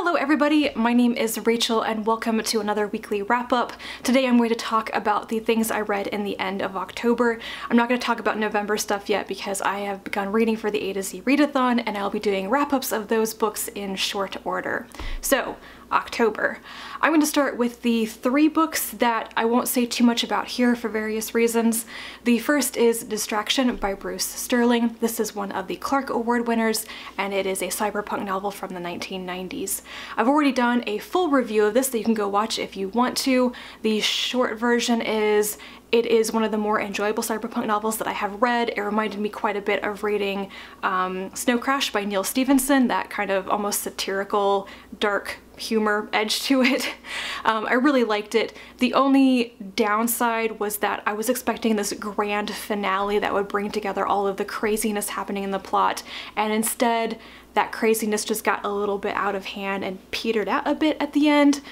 Hello everybody, my name is Rachel and welcome to another weekly wrap-up. Today I'm going to talk about the things I read in the end of October. I'm not going to talk about November stuff yet because I have begun reading for the A to Z readathon and I'll be doing wrap-ups of those books in short order. So, October. I'm going to start with the three books that I won't say too much about here for various reasons. The first is Distraction by Bruce Sterling. This is one of the Clark Award winners and it is a cyberpunk novel from the 1990s. I've already done a full review of this that you can go watch if you want to. The short version is it is one of the more enjoyable cyberpunk novels that I have read. It reminded me quite a bit of reading Snow Crash by Neil Stephenson, that kind of almost satirical, dark humor edge to it. I really liked it. The only downside was that I was expecting this grand finale that would bring together all of the craziness happening in the plot, and instead that craziness just got a little bit out of hand and petered out a bit at the end,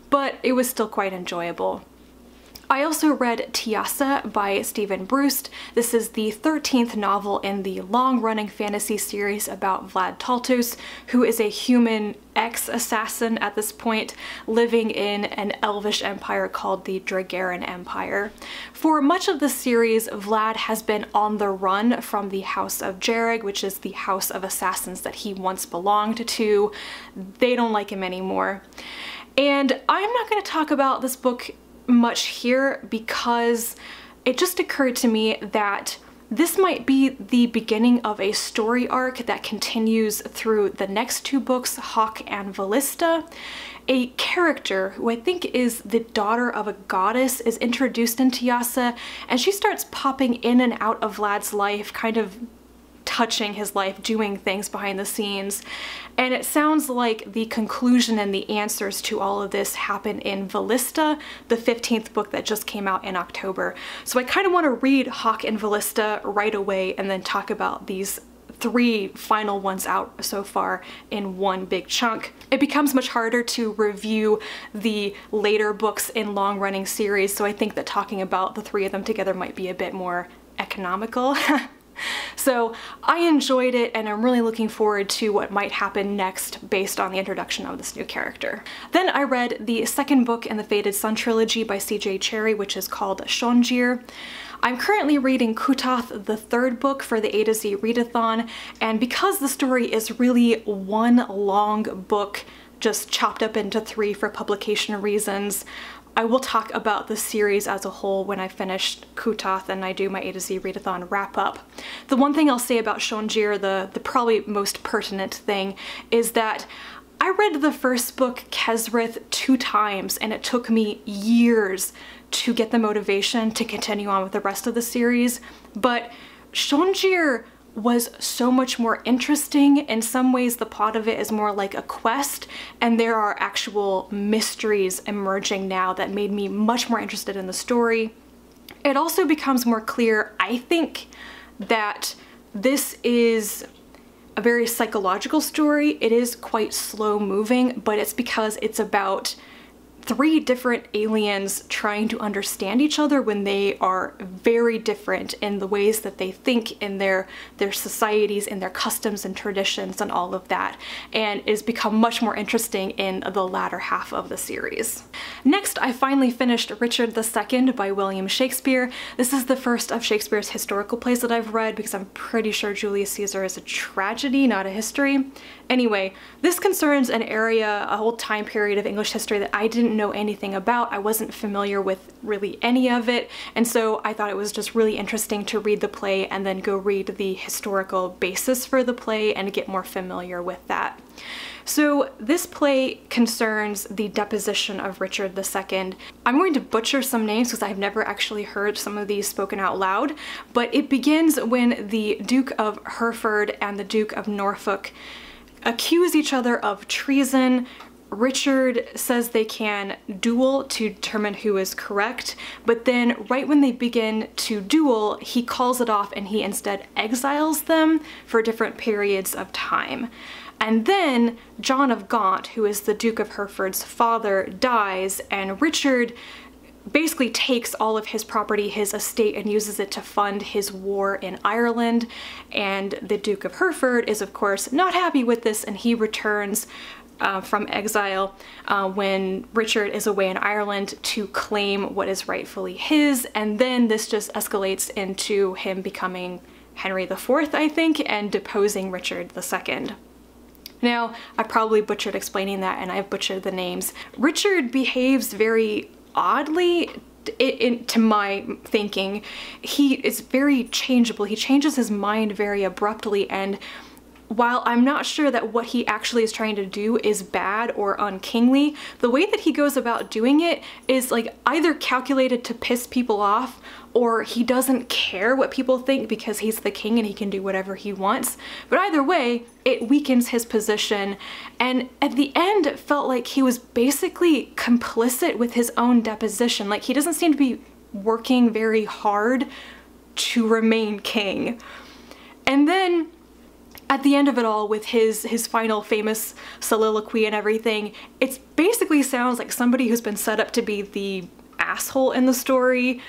but it was still quite enjoyable. I also read Tiassa by Stephen Brust. This is the 13th novel in the long-running fantasy series about Vlad Taltos, who is a human ex-assassin at this point, living in an elvish empire called the Dragaran Empire. For much of the series, Vlad has been on the run from the House of Cherryh, which is the house of assassins that he once belonged to. They don't like him anymore. And I'm not going to talk about this book much here because it just occurred to me that this might be the beginning of a story arc that continues through the next two books, Hawk and Valista. A character who I think is the daughter of a goddess is introduced in Tiassa, and she starts popping in and out of Vlad's life, kind of touching his life, doing things behind the scenes. And it sounds like the conclusion and the answers to all of this happen in Valista, the 15th book that just came out in October. So I kind of want to read Hawk and Valista right away and then talk about these three final ones out so far in one big chunk. It becomes much harder to review the later books in long-running series, so I think that talking about the three of them together might be a bit more economical. So I enjoyed it and I'm really looking forward to what might happen next based on the introduction of this new character. Then I read the second book in the Faded Sun trilogy by Cherryh, which is called Shon'jir. I'm currently reading Kutath, the third book for the A to Z readathon, and because the story is really one long book just chopped up into three for publication reasons, I will talk about the series as a whole when I finish Kutath and I do my A to Z readathon wrap up. The one thing I'll say about Shon'jir, the probably most pertinent thing, is that I read the first book, Kesrith, 2 times and it took me years to get the motivation to continue on with the rest of the series, but Shon'jir was so much more interesting. In some ways the plot of it is more like a quest and there are actual mysteries emerging now that made me much more interested in the story. It also becomes more clear, I think, that this is a very psychological story. It is quite slow moving, but it's because it's about 3 different aliens trying to understand each other when they are very different in the ways that they think, in their societies, in their customs and traditions and all of that, and it's become much more interesting in the latter half of the series. Next, I finally finished Richard II by William Shakespeare. This is the first of Shakespeare's historical plays that I've read because I'm pretty sure Julius Caesar is a tragedy, not a history. Anyway, this concerns an area, a whole time period of English history that I didn't know anything about. I wasn't familiar with really any of it, and so I thought it was just really interesting to read the play and then go read the historical basis for the play and get more familiar with that. So this play concerns the deposition of Richard II. I'm going to butcher some names because I've never actually heard some of these spoken out loud, but it begins when the Duke of Hereford and the Duke of Norfolk accuse each other of treason. Richard says they can duel to determine who is correct, but then right when they begin to duel, he calls it off and he instead exiles them for different periods of time. And then John of Gaunt, who is the Duke of Hereford's father, dies, and Richard basically takes all of his property, his estate, and uses it to fund his war in Ireland. And the Duke of Hereford is of course not happy with this, and he returns from exile when Richard is away in Ireland to claim what is rightfully his, and then this just escalates into him becoming Henry IV, I think, and deposing Richard II. Now, I probably butchered explaining that, and I've butchered the names. Richard behaves very oddly to my thinking. He is very changeable. He changes his mind very abruptly, and while I'm not sure that what he actually is trying to do is bad or unkingly, the way that he goes about doing it is like either calculated to piss people off, or he doesn't care what people think because he's the king and he can do whatever he wants. But either way, it weakens his position, and at the end it felt like he was basically complicit with his own deposition. Like, he doesn't seem to be working very hard to remain king. And then at the end of it all, with his final famous soliloquy and everything, it basically sounds like somebody who's been set up to be the asshole in the story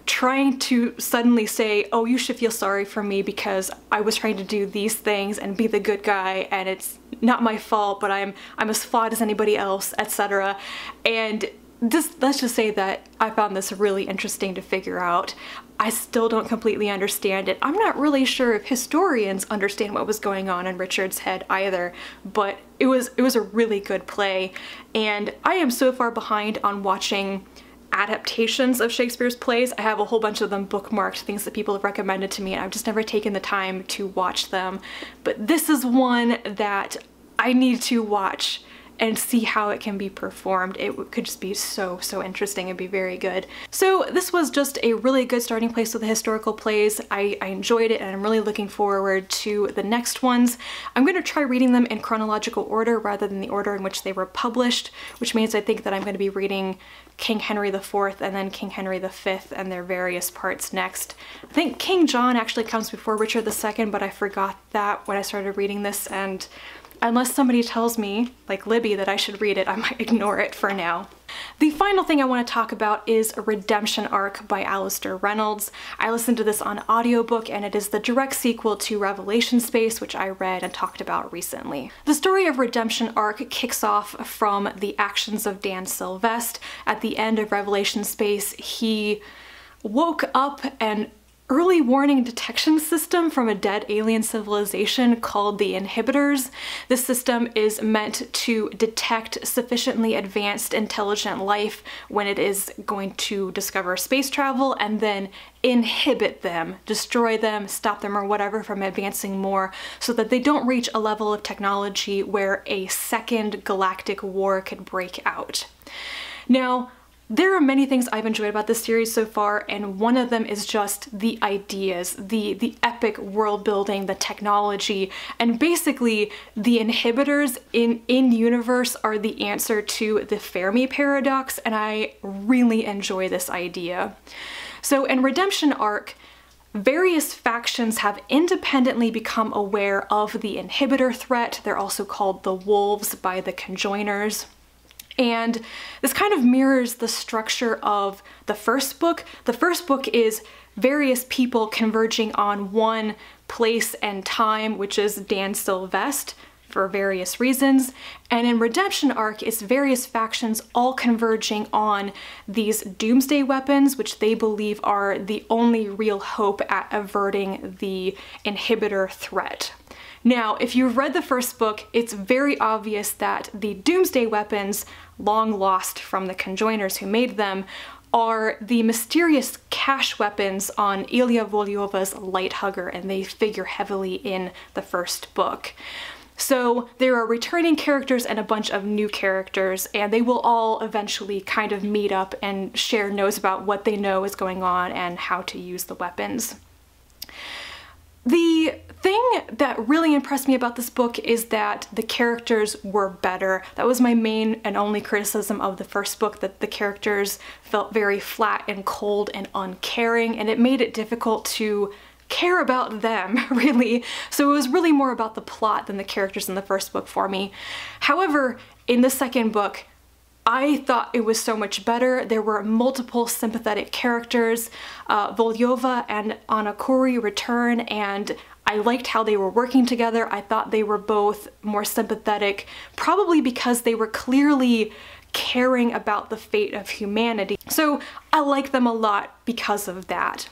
trying to suddenly say, oh, you should feel sorry for me because I was trying to do these things and be the good guy, and it's not my fault, but I'm as flawed as anybody else, etc. And let's just say that I found this really interesting to figure out. I still don't completely understand it. I'm not really sure if historians understand what was going on in Richard's head either, but it was a really good play, and I am so far behind on watching adaptations of Shakespeare's plays. I have a whole bunch of them bookmarked, things that people have recommended to me, and I've just never taken the time to watch them. But this is one that I need to watch and see how it can be performed. It could just be so interesting and be very good. So this was just a really good starting place with the historical plays. I enjoyed it, and I'm really looking forward to the next ones. I'm going to try reading them in chronological order rather than the order in which they were published, which means I think that I'm going to be reading King Henry IV and then King Henry V and their various parts next. I think King John actually comes before Richard II, but I forgot that when I started reading this, and unless somebody tells me, like Libby, that I should read it, I might ignore it for now. The final thing I want to talk about is A Redemption Arc by Alastair Reynolds. I listened to this on audiobook, and it is the direct sequel to Revelation Space, which I read and talked about recently. The story of Redemption Arc kicks off from the actions of Dan Sylvester. At the end of Revelation Space, he woke up and early warning detection system from a dead alien civilization called the Inhibitors. This system is meant to detect sufficiently advanced intelligent life when it is going to discover space travel, and then inhibit them, destroy them, stop them, or whatever from advancing more, so that they don't reach a level of technology where a second galactic war could break out. Now, there are many things I've enjoyed about this series so far, and one of them is just the ideas, the epic world building, the technology, and basically the Inhibitors in universe are the answer to the Fermi paradox, and I really enjoy this idea. So in Redemption Arc, various factions have independently become aware of the Inhibitor threat. They're also called the Wolves by the Conjoiners. And this kind of mirrors the structure of the first book. The first book is various people converging on one place and time, which is Dan Sylvester, for various reasons. And in Redemption Arc, it's various factions all converging on these doomsday weapons, which they believe are the only real hope at averting the Inhibitor threat. Now, if you've read the first book, it's very obvious that the doomsday weapons, long lost from the Conjoiners who made them, are the mysterious cache weapons on Ilya Volyova's Light Hugger, and they figure heavily in the first book. So there are returning characters and a bunch of new characters, and they will all eventually kind of meet up and share notes about what they know is going on and how to use the weapons. The thing that really impressed me about this book is that the characters were better. That was my main and only criticism of the first book, that the characters felt very flat and cold and uncaring, and it made it difficult to care about them, really. So it was really more about the plot than the characters in the first book for me. However, in the second book, I thought it was so much better. There were multiple sympathetic characters. Volyova and Anakuri return, and I liked how they were working together. I thought they were both more sympathetic, probably because they were clearly caring about the fate of humanity. So I like them a lot because of that.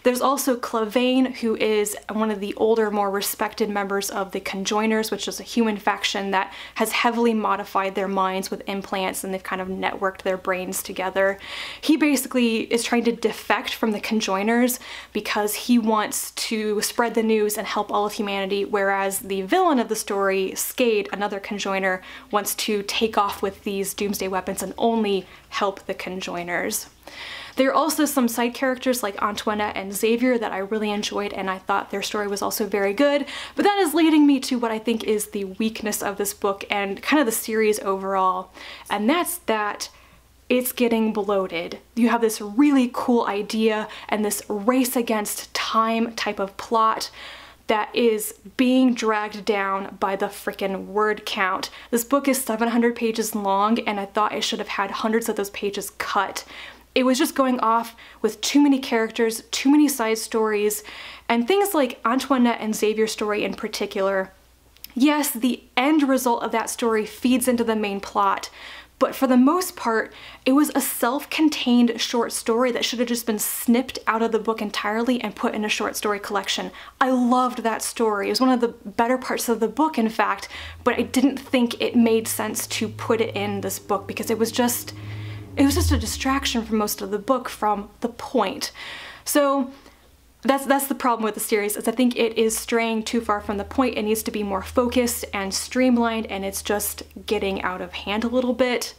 There's also Clavane, who is one of the older, more respected members of the Conjoiners, which is a human faction that has heavily modified their minds with implants, and they've kind of networked their brains together. He basically is trying to defect from the Conjoiners because he wants to spread the news and help all of humanity, whereas the villain of the story, Skade, another Conjoiner, wants to take off with these doomsday weapons and only help the Conjoiners. There are also some side characters like Antoinette and Xavier that I really enjoyed, and I thought their story was also very good, but that is leading me to what I think is the weakness of this book and kind of the series overall, and that's that it's getting bloated. You have this really cool idea and this race against time type of plot that is being dragged down by the frickin' word count. This book is 700 pages long, and I thought it should have had hundreds of those pages cut. It was just going off with too many characters, too many side stories, and things like Antoinette and Xavier's story in particular. Yes, the end result of that story feeds into the main plot, but for the most part, it was a self-contained short story that should have just been snipped out of the book entirely and put in a short story collection. I loved that story. It was one of the better parts of the book, in fact, but I didn't think it made sense to put it in this book because it was just a distraction for most of the book from the point. So that's the problem with the series, is I think it is straying too far from the point. It needs to be more focused and streamlined, and it's just getting out of hand a little bit.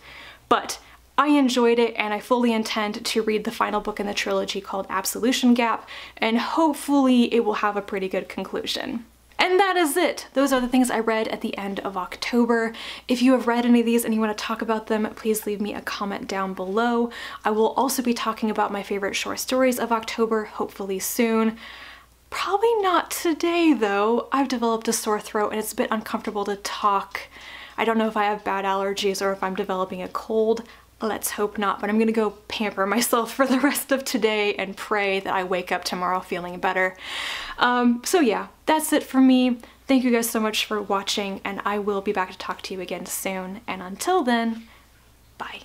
But I enjoyed it, and I fully intend to read the final book in the trilogy called Absolution Gap, and hopefully it will have a pretty good conclusion. And that is it! Those are the things I read at the end of October. If you have read any of these and you want to talk about them, please leave me a comment down below. I will also be talking about my favorite short stories of October, hopefully soon. Probably not today though. I've developed a sore throat and it's a bit uncomfortable to talk. I don't know if I have bad allergies or if I'm developing a cold. Let's hope not, but I'm gonna go pamper myself for the rest of today and pray that I wake up tomorrow feeling better. So yeah, that's it for me. Thank you guys so much for watching, and I will be back to talk to you again soon. And until then, bye.